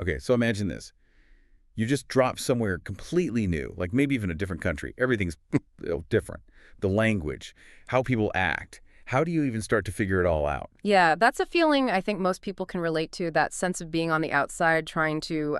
Okay, so imagine this. You just drop somewhere completely new, like maybe even a different country. Everything's different. The language, how people act. How do you even start to figure it all out? Yeah, that's a feeling I think most people can relate to, that sense of being on the outside, trying to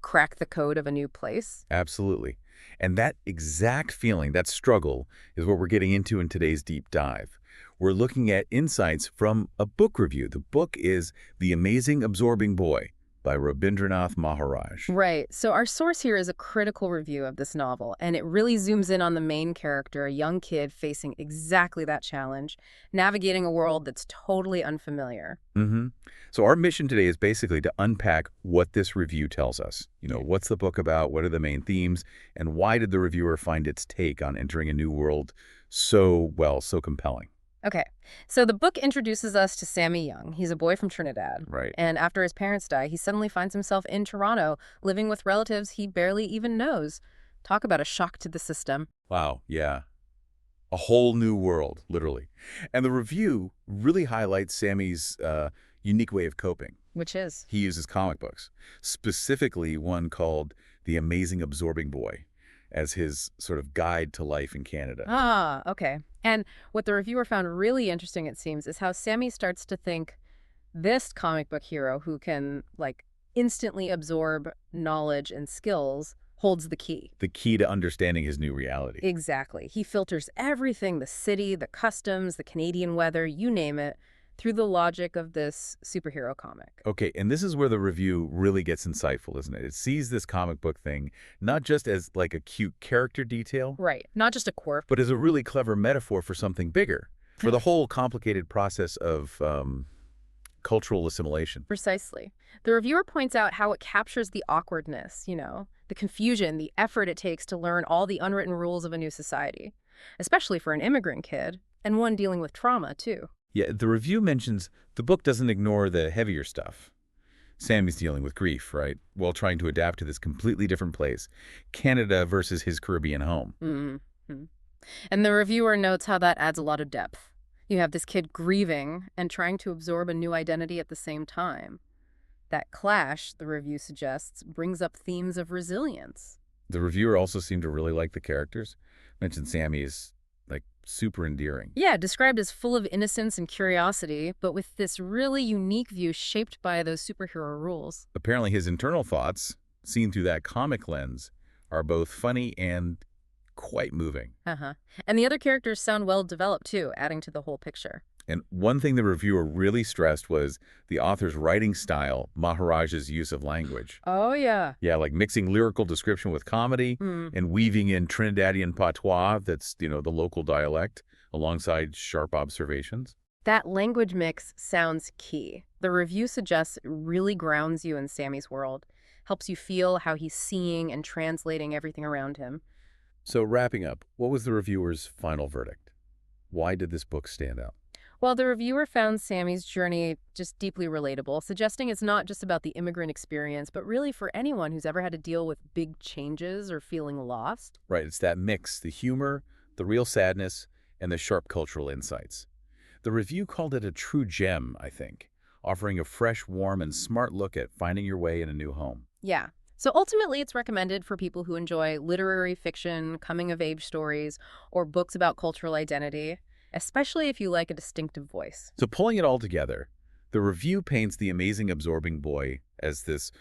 crack the code of a new place. Absolutely. And that exact feeling, that struggle, is what we're getting into in today's deep dive. We're looking at insights from a book review. The book is The Amazing Absorbing Boy by Rabindranath Maharaj. Right. So our source here is a critical review of this novel, and it really zooms in on the main character, a young kid facing exactly that challenge, navigating a world that's totally unfamiliar. hmm So our mission today is basically to unpack what this review tells us. What's the book about? What are the main themes? And why did the reviewer find its take on entering a new world so compelling? Okay, so the book introduces us to Sammy Young. He's a boy from Trinidad. Right. And after his parents die, he suddenly finds himself in Toronto, living with relatives he barely even knows. Talk about a shock to the system. Wow, yeah. A whole new world, literally. And the review really highlights Sammy's unique way of coping. Which is? He uses comic books, specifically one called The Amazing Absorbing Boy, as his sort of guide to life in Canada. Ah, okay. And what the reviewer found really interesting, it seems, is how Sammy starts to think this comic book hero who can, like, instantly absorb knowledge and skills holds the key. The key to understanding his new reality. Exactly. He filters everything, the city, the customs, the Canadian weather, you name it, through the logic of this superhero comic. Okay, and this is where the review really gets insightful, isn't it? It sees this comic book thing not just as like a cute character detail, Right. Not just a quirk. but as a really clever metaphor for something bigger, for the whole complicated process of cultural assimilation. Precisely. The reviewer points out how it captures the awkwardness, the confusion, the effort it takes to learn all the unwritten rules of a new society, especially for an immigrant kid, and one dealing with trauma, too. Yeah, the review mentions the book doesn't ignore the heavier stuff. Sammy's dealing with grief, right, while trying to adapt to this completely different place, Canada versus his Caribbean home. Mm-hmm. And the reviewer notes how that adds a lot of depth. You have this kid grieving and trying to absorb a new identity at the same time. That clash, the review suggests, brings up themes of resilience. The reviewer also seemed to really like the characters. Mentioned Sammy is, like, super endearing. Yeah, described as full of innocence and curiosity, but with this really unique view shaped by those superhero rules. Apparently his internal thoughts, seen through that comic lens, are both funny and quite moving. Uh-huh. And the other characters sound well developed, too, adding to the whole picture. And one thing the reviewer really stressed was the author's writing style, Maharaj's use of language. Oh, yeah. Yeah, like mixing lyrical description with comedy and weaving in Trinidadian patois, that's, the local dialect, alongside sharp observations. That language mix sounds key. The review suggests it really grounds you in Sammy's world, helps you feel how he's seeing and translating everything around him. So wrapping up, what was the reviewer's final verdict? Why did this book stand out? Well, the reviewer found Sammy's journey just deeply relatable, suggesting it's not just about the immigrant experience, but really for anyone who's ever had to deal with big changes or feeling lost. Right, it's that mix, the humor, the real sadness, and the sharp cultural insights. The review called it a true gem, I think, offering a fresh, warm, and smart look at finding your way in a new home. Yeah. So ultimately, it's recommended for people who enjoy literary fiction, coming-of-age stories, or books about cultural identity, especially if you like a distinctive voice. So pulling it all together, the review paints The Amazing Absorbing Boy as this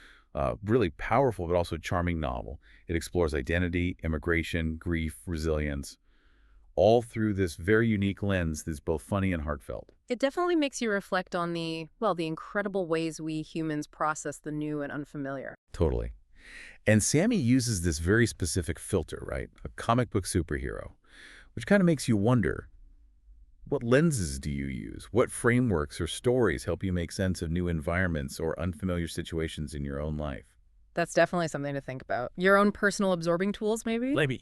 really powerful but also charming novel. It explores identity, immigration, grief, resilience, all through this very unique lens that's both funny and heartfelt. It definitely makes you reflect on the incredible ways we humans process the new and unfamiliar. Totally. And Sammy uses this very specific filter, right? A comic book superhero, which kind of makes you wonder, what lenses do you use? What frameworks or stories help you make sense of new environments or unfamiliar situations in your own life? That's definitely something to think about. Your own personal absorbing tools, maybe? Maybe.